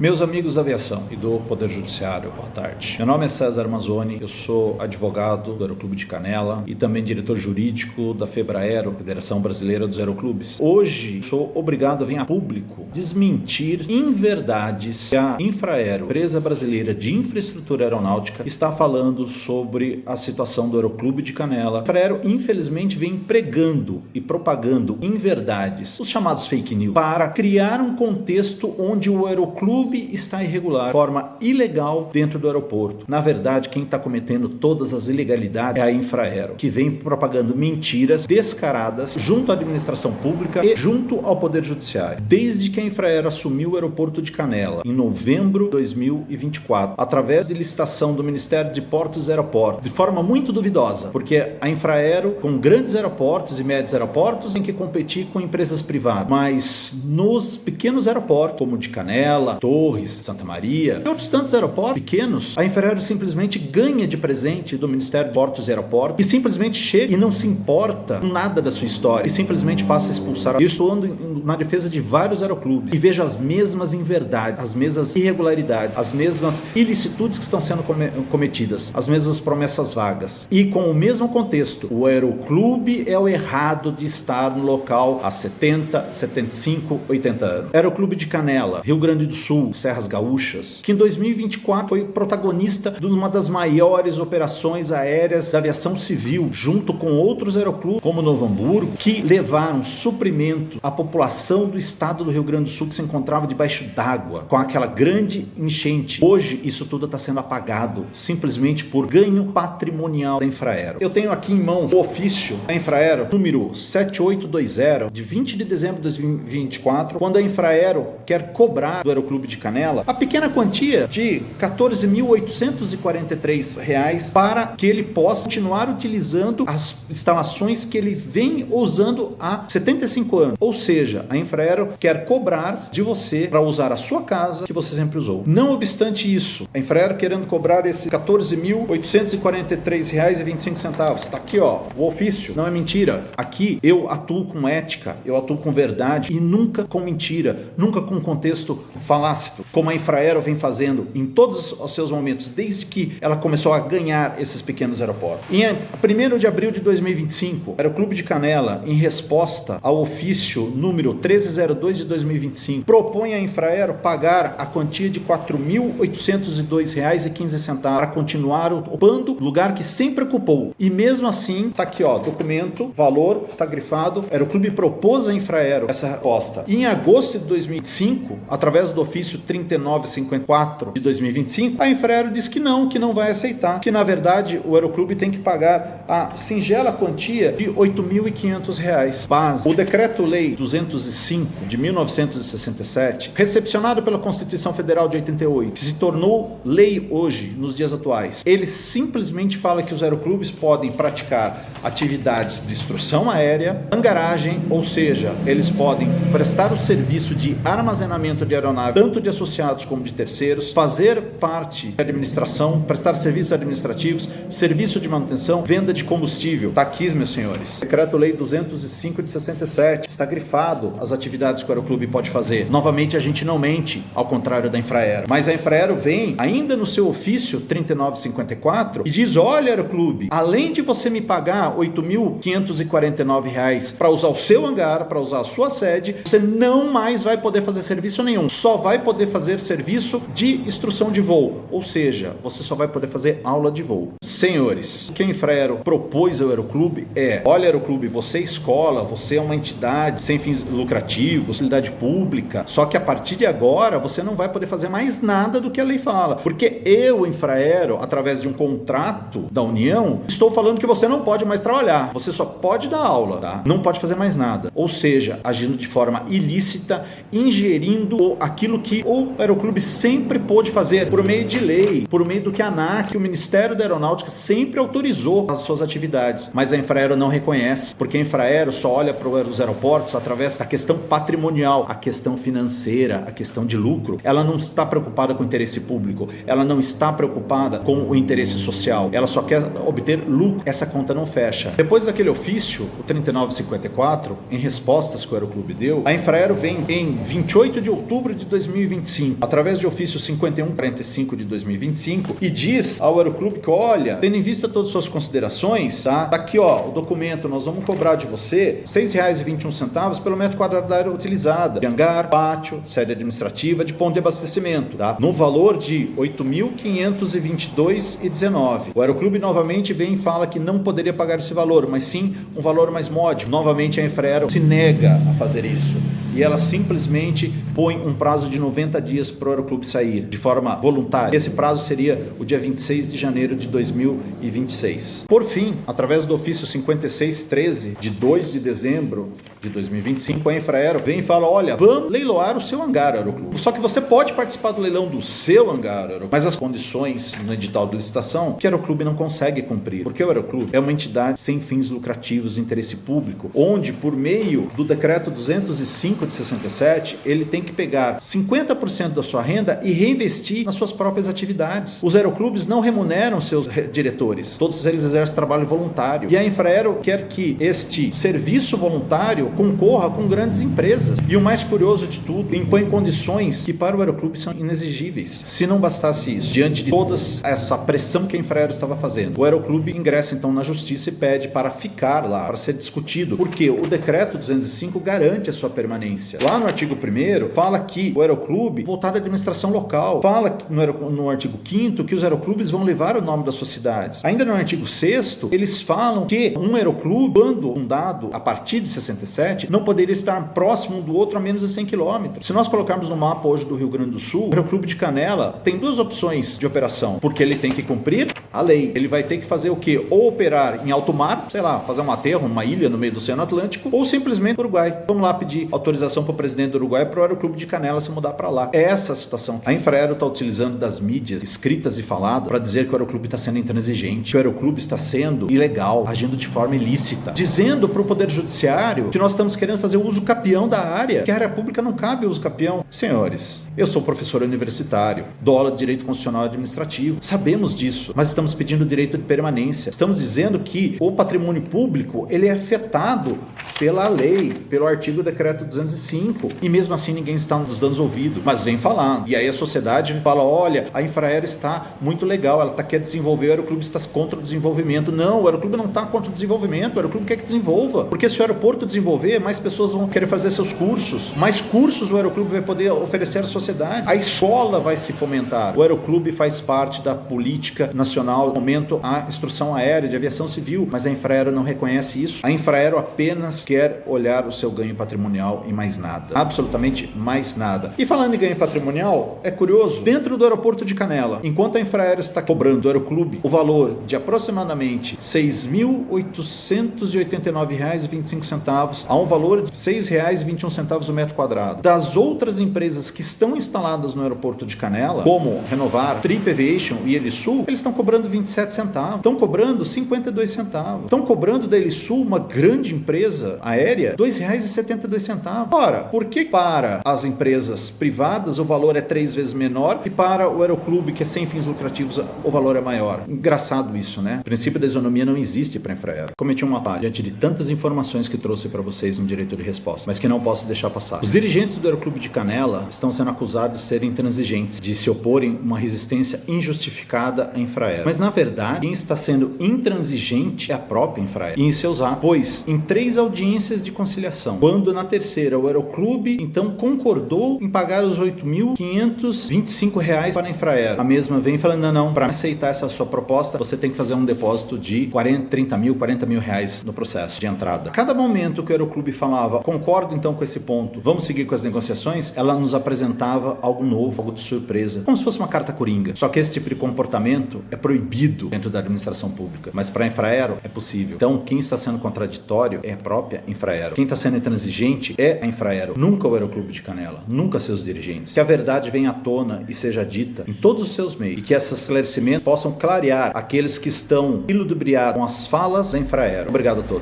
Meus amigos da aviação e do Poder Judiciário, boa tarde. Meu nome é César Mazzoni, eu sou advogado do Aeroclube de Canela e também diretor jurídico da FEBRAERO, Federação Brasileira dos Aeroclubes. Hoje sou obrigado a vir a público desmentir inverdades que a Infraero, empresa brasileira de infraestrutura aeronáutica, está falando sobre a situação do Aeroclube de Canela. A Infraero, infelizmente, vem pregando e propagando inverdades, os chamados fake news, para criar um contexto onde o Aeroclube está irregular, de forma ilegal dentro do aeroporto. Na verdade, quem está cometendo todas as ilegalidades é a Infraero, que vem propagando mentiras descaradas junto à administração pública e junto ao Poder Judiciário. Desde que a Infraero assumiu o aeroporto de Canela, em novembro de 2024, através de licitação do Ministério de Portos e Aeroportos, de forma muito duvidosa, porque a Infraero, com grandes aeroportos e médios aeroportos, tem que competir com empresas privadas, mas nos pequenos aeroportos, como o de Canela, Torres, Santa Maria e outros tantos aeroportos pequenos, a Infraero simplesmente ganha de presente do Ministério de Portos e Aeroportos e simplesmente chega e não se importa com nada da sua história e simplesmente passa a expulsar. Eu estou andando na defesa de vários aeroclubes e vejo as mesmas inverdades, as mesmas irregularidades, as mesmas ilicitudes que estão sendo cometidas, as mesmas promessas vagas. E com o mesmo contexto, o aeroclube é o errado de estar no local há 70, 75, 80 anos. Aeroclube de Canela, Rio Grande do Sul, Serras Gaúchas, que em 2024 foi protagonista de uma das maiores operações aéreas da aviação civil, junto com outros aeroclubes, como Novo Hamburgo, que levaram suprimento à população do estado do Rio Grande do Sul, que se encontrava debaixo d'água, com aquela grande enchente. Hoje, isso tudo está sendo apagado, simplesmente por ganho patrimonial da Infraero. Eu tenho aqui em mão o ofício da Infraero, número 7820, de 20 de dezembro de 2024, quando a Infraero quer cobrar do Aeroclube de Canela a pequena quantia de R$ 14.843 para que ele possa continuar utilizando as instalações que ele vem usando há 75 anos. Ou seja, a Infraero quer cobrar de você para usar a sua casa que você sempre usou. Não obstante isso, a Infraero querendo cobrar esses R$ 14.843,25. Está aqui, ó, o ofício. Não é mentira. Aqui eu atuo com ética, eu atuo com verdade e nunca com mentira, nunca com contexto falácito, como a Infraero vem fazendo em todos os seus momentos, desde que ela começou a ganhar esses pequenos aeroportos. Em 1º de abril de 2025, o Aeroclube de Canela, em resposta ao ofício número 1302 de 2025, propõe a Infraero pagar a quantia de R$ 4.802,15 para continuar ocupando o lugar que sempre ocupou. E mesmo assim, tá aqui, ó, documento, valor, está grifado. O Aeroclube propôs a Infraero essa resposta. E em agosto de 2005, através do ofício 3954 de 2025, a Infraero diz que não vai aceitar, que na verdade o Aeroclube tem que pagar a singela quantia de R$ 8.500. Mas o Decreto-Lei 205 de 1967, recepcionado pela Constituição Federal de 88, que se tornou lei hoje, nos dias atuais, ele simplesmente fala que os aeroclubes podem praticar atividades de instrução aérea, hangaragem, ou seja, eles podem prestar o serviço de armazenamento de aeronave, tanto de associados como de terceiros, fazer parte da administração, prestar serviços administrativos, serviço de manutenção, venda de combustível. Está aqui, meus senhores. Decreto-Lei 205 de 67. Está grifado as atividades que o Aeroclube pode fazer. Novamente, a gente não mente, ao contrário da Infraero. Mas a Infraero vem, ainda no seu ofício 3954, e diz: olha, Aeroclube, além de você me pagar R$ 8.549 para usar o seu hangar, para usar a sua sede, você não mais vai poder fazer serviço nenhum. Só vai poder fazer serviço de instrução de voo. Ou seja, você só vai poder fazer aula de voo. Senhores, o que a Infraero propôs ao Aeroclube é: olha, Aeroclube, você é escola, você é uma entidade sem fins lucrativos, utilidade pública, só que a partir de agora você não vai poder fazer mais nada do que a lei fala. Porque eu, Infraero, através de um contrato da União, estou falando que você não pode mais trabalhar. Você só pode dar aula, tá? Não pode fazer mais nada. Ou seja, agindo de forma ilícita, ingerindo aquilo que o Aeroclube sempre pôde fazer por meio de lei, por meio do que a ANAC, o Ministério da Aeronáutica, sempre autorizou as suas atividades. Mas a Infraero não reconhece, porque a Infraero só olha para os aeroportos através da questão patrimonial, a questão financeira, a questão de lucro. Ela não está preocupada com o interesse público, ela não está preocupada com o interesse social, ela só quer obter lucro. Essa conta não fecha. Depois daquele ofício, o 3954, em respostas que o Aeroclube deu, a Infraero vem em 28 de outubro de 2020 2025, através de ofício 5145 de 2025, e diz ao Aeroclube que, olha, tendo em vista todas as suas considerações, tá aqui, ó, o documento, nós vamos cobrar de você R$ 6,21 pelo metro quadrado da área utilizada, de hangar, pátio, sede administrativa, de ponto de abastecimento, tá? No valor de R$ 8.522,19. O Aeroclube novamente vem e fala que não poderia pagar esse valor, mas sim um valor mais módico. Novamente a Infraero se nega a fazer isso. E ela simplesmente põe um prazo de 90 dias para o Aeroclube sair, de forma voluntária. Esse prazo seria o dia 26 de janeiro de 2026. Por fim, através do ofício 5613, de 2 de dezembro de 2025, a Infraero vem e fala, olha, vamos leiloar o seu hangar, Aeroclube. Só que você pode participar do leilão do seu hangar, Aeroclube, mas as condições no edital de licitação que o Aeroclube não consegue cumprir, porque o Aeroclube é uma entidade sem fins lucrativos de interesse público, onde, por meio do decreto 205 de 67, ele tem que pegar 50% da sua renda e reinvestir nas suas próprias atividades. Os aeroclubes não remuneram seus diretores, todos eles exercem trabalho voluntário, e a Infraero quer que este serviço voluntário concorra com grandes empresas. E o mais curioso de tudo, impõe condições que para o Aeroclube são inexigíveis. Se não bastasse isso, diante de toda essa pressão que a Infraero estava fazendo, o Aeroclube ingressa então na justiça e pede para ficar lá, para ser discutido, porque o decreto 205 garante a sua permanência. Lá no artigo 1º, fala que o Aeroclube, voltado à administração local, fala no artigo 5º que os aeroclubes vão levar o nome das suas cidades. Ainda no artigo 6º, eles falam que um aeroclube, quando fundado a partir de 67, não poderia estar próximo um do outro a menos de 100 km. Se nós colocarmos no mapa hoje do Rio Grande do Sul, o Aeroclube de Canela tem duas opções de operação, porque ele tem que cumprir a lei. Ele vai ter que fazer o quê? Ou operar em alto mar, sei lá, fazer um aterro, uma ilha no meio do Oceano Atlântico, ou simplesmente no Uruguai. Vamos lá pedir autorização para o presidente do Uruguai para o Aeroclube de Canela se mudar para lá. É essa a situação. A Infraero está utilizando das mídias escritas e faladas para dizer que o Aeroclube está sendo intransigente, que o Aeroclube está sendo ilegal, agindo de forma ilícita, dizendo para o Poder Judiciário que nós estamos querendo fazer uso capião da área, que a área pública não cabe uso capião. Senhores, eu sou professor universitário, dou aula de Direito Constitucional e Administrativo, sabemos disso, mas estamos pedindo direito de permanência. Estamos dizendo que o patrimônio público, ele é afetado pela lei, pelo artigo do decreto 205, e mesmo assim ninguém está nos dando ouvido, mas vem falando. E aí a sociedade fala, olha, a Infraero está muito legal, ela quer desenvolver, o Aeroclube está contra o desenvolvimento. Não, o Aeroclube não está contra o desenvolvimento, o Aeroclube quer que desenvolva, porque se o aeroporto desenvolver, mais pessoas vão querer fazer seus cursos, mais cursos o Aeroclube vai poder oferecer à sociedade, a escola vai se fomentar. O Aeroclube faz parte da política nacional, no momento, a instrução aérea de aviação civil, mas a Infraero não reconhece isso. A Infraero apenas quer olhar o seu ganho patrimonial e mais nada, absolutamente mais nada. E falando em ganho patrimonial, é curioso, dentro do aeroporto de Canela, enquanto a Infraero está cobrando do Aeroclube o valor de aproximadamente R$ 6.889,25 a um valor de R$ 6,21 o metro quadrado, das outras empresas que estão instaladas no aeroporto de Canela, como Renovar, Trip Aviation e Elisul, eles estão cobrando 27 centavos, estão cobrando 52 centavos, estão cobrando da Elisul, uma grande empresa aérea, R$ 2,72. Ora, por que para as empresas privadas o valor é 3 vezes menor e para o Aeroclube, que é sem fins lucrativos, o valor é maior? Engraçado isso, né? O princípio da isonomia não existe para a Infraero. Cometi uma falha diante de tantas informações que trouxe para vocês no direito de resposta, mas que não posso deixar passar. Os dirigentes do Aeroclube de Canela estão sendo acusados de serem intransigentes, de se oporem uma resistência injustificada à Infraero. Mas, na verdade, quem está sendo intransigente é a própria Infraero e em seus atos, pois em 3 audiências de conciliação, quando na terceira o Aeroclube então concordou em pagar os R$ 8.525 para a Infraero, a mesma vem falando, não, para aceitar essa sua proposta, você tem que fazer um depósito de 40 mil reais no processo de entrada. A cada momento que o Aeroclube falava, concordo então com esse ponto, vamos seguir com as negociações, ela nos apresentava algo novo, algo de surpresa, como se fosse uma carta coringa. Só que esse tipo de comportamento é proibido dentro da administração pública, mas para a Infraero é possível. Então, quem está sendo contraditório é a própria Infraero. Quem está sendo intransigente é a Infraero, nunca o Aeroclube de Canela, nunca seus dirigentes. Que a verdade venha à tona e seja dita em todos os seus meios, e que esses esclarecimentos possam clarear aqueles que estão iludibriados com as falas da Infraero. Obrigado a todos.